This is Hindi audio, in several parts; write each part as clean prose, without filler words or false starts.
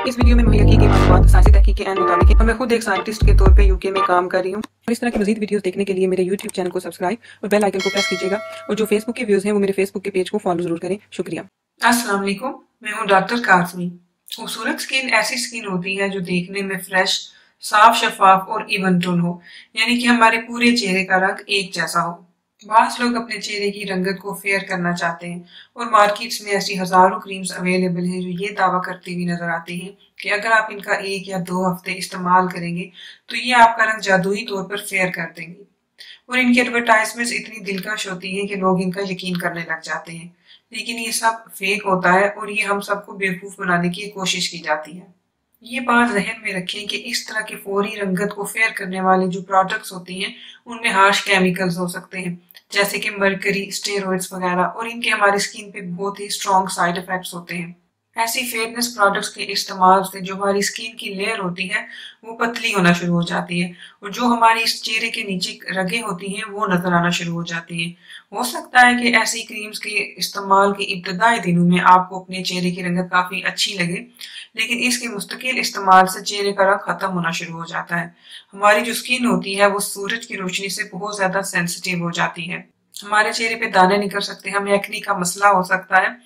इस वीडियो में मुहैया की गई मालूमात साइंसी तहकीक के मुताबिक है। मैं खुद एक साइंटिस्ट के तौर पे यूके में काम कर रही हूँ और इस तरह की मजीद वीडियोस देखने के लिए मेरे यूट्यूब चैनल को सब्सक्राइब और बेल आइकन को प्रेस कीजिएगा और जो फेसबुक के व्यूज हैं वो मेरे फेसबुक के पेज को फॉलो जरूर करें। शुक्रिया। अस्सलाम वालेकुम, मैं हूँ डॉक्टर कासमी। खूबसूरत स्किन ऐसी स्किन होती है जो देखने में फ्रेश, साफ, शफाफ और इवन टोन हो, यानी कि हमारे पूरे चेहरे का रंग एक जैसा हो। बहुत लोग अपने चेहरे की रंगत को फेयर करना चाहते हैं और मार्केट्स में ऐसी हजारों क्रीम्स अवेलेबल हैं जो ये दावा करती हुई नजर आती हैं कि अगर आप इनका 1 या 2 हफ्ते इस्तेमाल करेंगे तो ये आपका रंग जादुई तौर पर फेयर कर देंगी। और इनकी एडवर्टाइजमेंट्स इतनी दिलकश होती हैं कि लोग इनका यकीन करने लग जाते हैं, लेकिन ये सब फेक होता है और ये हम सबको बेवकूफ बनाने की कोशिश की जाती है। ये बात जहन में रखें कि इस तरह के फौरी रंगत को फेयर करने वाले जो प्रोडक्ट्स होती हैं उनमें हार्श केमिकल्स हो सकते हैं, जैसे कि मरकरी, स्टेरॉइड्स वगैरह, और इनके हमारी स्किन पे बहुत ही स्ट्रॉन्ग साइड इफेक्ट्स होते हैं। ऐसी फेयरनेस प्रोडक्ट्स के इस्तेमाल से जो हमारी स्किन की लेयर होती है वो पतली होना शुरू हो जाती है और जो हमारी इस चेहरे के नीचे रगें होती हैं वो नजर आना शुरू हो जाती हैं। हो सकता है कि ऐसी क्रीम्स के इस्तेमाल के इब्तदाई दिनों में आपको अपने चेहरे की रंगत काफी अच्छी लगे, लेकिन इसके मुस्तकिल इस्तेमाल से चेहरे का रंग खत्म होना शुरू हो जाता है। हमारी जो स्किन होती है वो सूरज की रोशनी से बहुत ज्यादा सेंसिटिव हो जाती है। हमारे चेहरे पे दाने निकल सकते हैं, हमें एक्ने का मसला हो सकता है,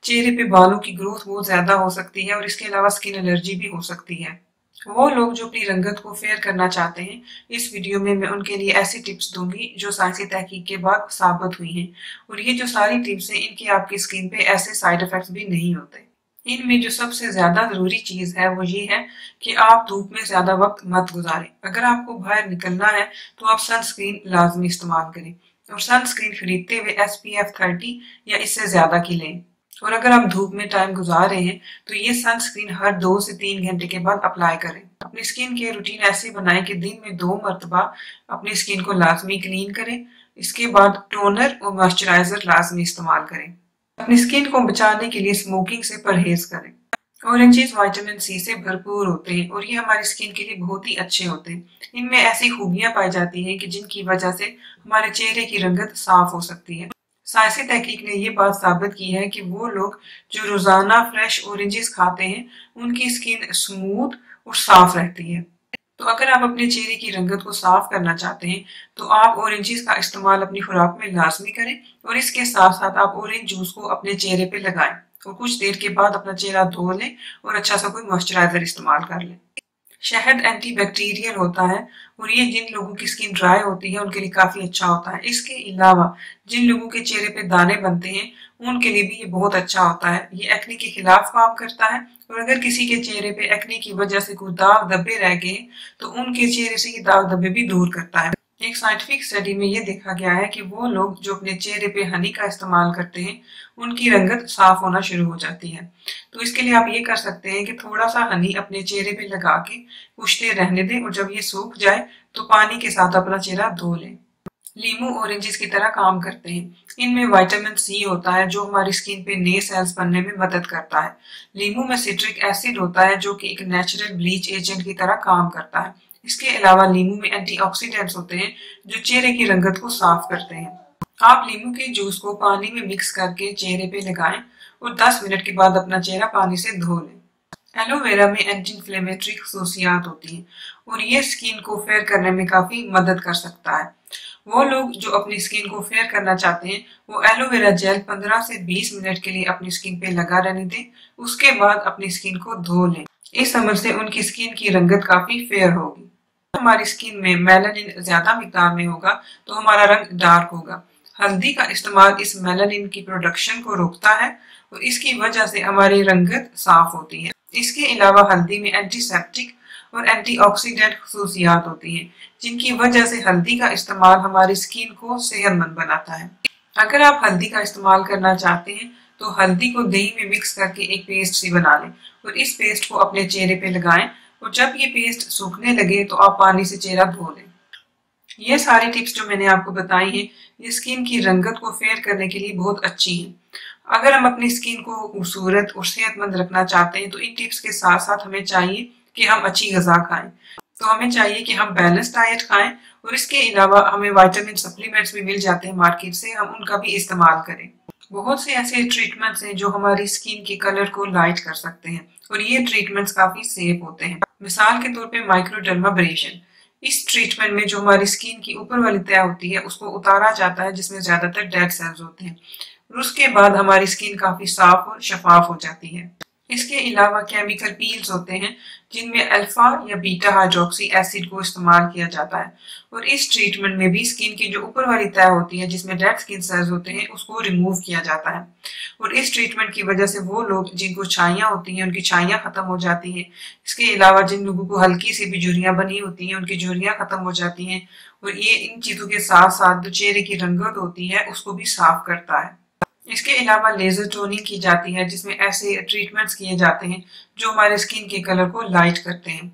चेहरे पे बालों की ग्रोथ बहुत ज्यादा हो सकती है और इसके अलावा स्किन एलर्जी भी हो सकती है। वो लोग जो अपनी रंगत को फेयर करना चाहते हैं, इस वीडियो में मैं उनके लिए ऐसी टिप्स दूंगी जो साइंसी तहकीक के बाद साबित हुई हैं। और ये जो सारी टिप्स हैं इनकी आपकी स्किन पे ऐसे साइड इफेक्ट्स भी नहीं होते। इनमें जो सबसे ज्यादा जरूरी चीज है वो ये है कि आप धूप में ज्यादा वक्त मत गुजारें। अगर आपको बाहर निकलना है तो आप सनस्क्रीन लाजमी इस्तेमाल करें और सनस्क्रीन खरीदते हुए SPF 30 या इससे ज्यादा की लें। और अगर आप धूप में टाइम गुजार रहे हैं तो ये सनस्क्रीन हर 2 से 3 घंटे के बाद अप्लाई करें। अपनी स्किन केयर रूटीन ऐसे बनाएं कि दिन में 2 मरतबा अपनी स्किन को लाजमी क्लीन करें। इसके बाद टोनर और मॉइस्चराइजर लाजमी इस्तेमाल करें। अपनी स्किन को बचाने के लिए स्मोकिंग से परहेज करें। ऑरेंजेस विटामिन C से भरपूर होते हैं और ये हमारी स्किन के लिए बहुत ही अच्छे होते हैं। इनमें ऐसी खूबियां पाई जाती हैं कि जिनकी वजह से हमारे चेहरे की रंगत साफ हो सकती है। साइंसी तहकीक ने ये बात साबित की है कि वो लोग जो रोजाना फ्रेश ऑरेंजेस खाते हैं उनकी स्किन स्मूथ और साफ रहती है। तो अगर आप अपने चेहरे की रंगत को साफ करना चाहते हैं तो आप ऑरेंजेस का इस्तेमाल अपनी खुराक में लाजमी करें और इसके साथ साथ आप ऑरेंज जूस को अपने चेहरे पे लगाएं और कुछ देर के बाद अपना चेहरा धो लें और अच्छा सा कोई मॉइस्चराइजर इस्तेमाल कर लें। शहद एंटीबैक्टीरियल होता है और ये जिन लोगों की स्किन ड्राई होती है उनके लिए काफी अच्छा होता है। इसके अलावा जिन लोगों के चेहरे पे दाने बनते हैं उनके लिए भी ये बहुत अच्छा होता है। ये एक्ने के खिलाफ काम करता है और अगर किसी के चेहरे पे एक्ने की वजह से कोई दाग धब्बे रह गए तो उनके चेहरे से ये दाग धब्बे भी दूर करता है। एक साइंटिफिक स्टडी में ये देखा गया है कि वो लोग जो अपने चेहरे पे हनी का इस्तेमाल करते हैं उनकी रंगत साफ होना शुरू हो जाती है। तो इसके लिए आप ये कर सकते हैं कि थोड़ा सा हनी अपने चेहरे पे लगा के कुछ देर रहने दें और जब ये सूख जाए तो पानी के साथ अपना चेहरा धो लें। लीमू ऑरेंजेस की तरह काम करते हैं। इनमें विटामिन C होता है जो हमारी स्किन पे नए सेल्स बनने में मदद करता है। लीमू में सिट्रिक एसिड होता है जो कि एक नेचुरल ब्लीच एजेंट की तरह काम करता है। इसके अलावा लीमू में एंटीऑक्सीडेंट्स होते हैं जो चेहरे की रंगत को साफ करते हैं। आप लीमू के जूस को पानी में मिक्स करके चेहरे पे लगाएं और 10 मिनट के बाद अपना चेहरा पानी से धो लें। एलोवेरा में एंटी इंफ्लेमेटरी खसूसियात होती हैं और ये स्किन को फेयर करने में काफी मदद कर सकता है। वो लोग जो अपनी स्किन को फेयर करना चाहते हैं वो एलोवेरा जेल 15 से 20 मिनट के लिए अपनी स्किन पे लगा रहने दें, उसके बाद अपनी स्किन को धो लें। इस अमल से उनकी स्किन की रंगत काफी फेयर होगी। हमारी स्किन में मेलानिन ज्यादा मिकदार में होगा तो हमारा रंग डार्क होगा। हल्दी का इस्तेमाल इस मेलानिन की प्रोडक्शन को रोकता है और इसकी वजह से हमारी रंगत साफ होती है। इसके अलावा हल्दी में एंटीसेप्टिक और एंटीऑक्सीडेंट खसूसियात होती हैं जिनकी वजह से हल्दी का इस्तेमाल हमारी स्किन को सेहतमंद बनाता है। अगर आप हल्दी का इस्तेमाल करना चाहते हैं तो हल्दी को दही में मिक्स करके एक पेस्ट सी बना लें और इस पेस्ट को अपने चेहरे पे लगाएं और जब ये पेस्ट सूखने लगे तो आप पानी से चेहरा धो लें। ये सारी टिप्स जो मैंने आपको बताई हैं ये स्किन की रंगत को फेयर करने के लिए बहुत अच्छी हैं। अगर हम अपनी स्किन को खूबसूरत और सेहतमंद रखना चाहते हैं तो इन टिप्स के साथ साथ हमें चाहिए कि हम अच्छी ग़िज़ा खाएं। तो हमें चाहिए कि हम बैलेंस डाइट खाएं और इसके अलावा हमें विटामिन सप्लीमेंट्स भी मिल जाते हैं मार्केट से, हम उनका भी इस्तेमाल करें। बहुत से ऐसे ट्रीटमेंट्स हैं जो हमारी स्किन के कलर को लाइट कर सकते हैं और ये ट्रीटमेंट्स काफी सेफ होते हैं। मिसाल के तौर पे माइक्रोडर्माब्रेशन। इस ट्रीटमेंट में जो हमारी स्किन की ऊपर वाली तह होती है उसको उतारा जाता है, जिसमें ज्यादातर डेड सेल्स होते हैं, और उसके बाद हमारी स्किन काफी साफ और शफाफ हो जाती है। इसके अलावा केमिकल पील्स होते हैं जिनमें अल्फा या बीटा हाइड्रोक्सी एसिड को इस्तेमाल किया जाता है, और इस ट्रीटमेंट में भी स्किन की जो ऊपर वाली तह होती है जिसमें डेड स्किन सेल्स होते हैं उसको रिमूव किया जाता है। और इस ट्रीटमेंट की वजह से वो लोग जिनको छाइयाँ होती हैं उनकी छाइयाँ खत्म हो जाती हैं। इसके अलावा जिन लोगों को हल्की सी भी झुर्रियाँ बनी होती हैं उनकी झुर्रियाँ खत्म हो जाती हैं, और ये इन चीज़ों के साथ साथ जो चेहरे की रंगत होती है उसको भी साफ करता है। इसके अलावा लेजर टोनिंग की जाती है, जिसमें ऐसे ट्रीटमेंट्स किए जाते हैं जो हमारे स्किन के कलर को लाइट करते हैं।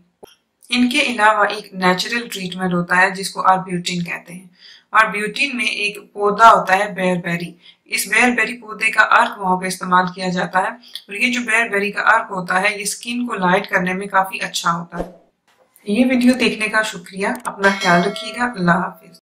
इनके अलावा एक नेचुरल ट्रीटमेंट होता है जिसको आर्ब्यूटिन कहते हैं। आर्ब्यूटिन में एक पौधा होता है बेरबेरी। इस बेरबेरी पौधे का अर्क वहाँ पे इस्तेमाल किया जाता है, और ये जो बेरबेरी का अर्क होता है ये स्किन को लाइट करने में काफी अच्छा होता है। ये वीडियो देखने का शुक्रिया। अपना ख्याल रखिएगा। अल्लाह हाफिज।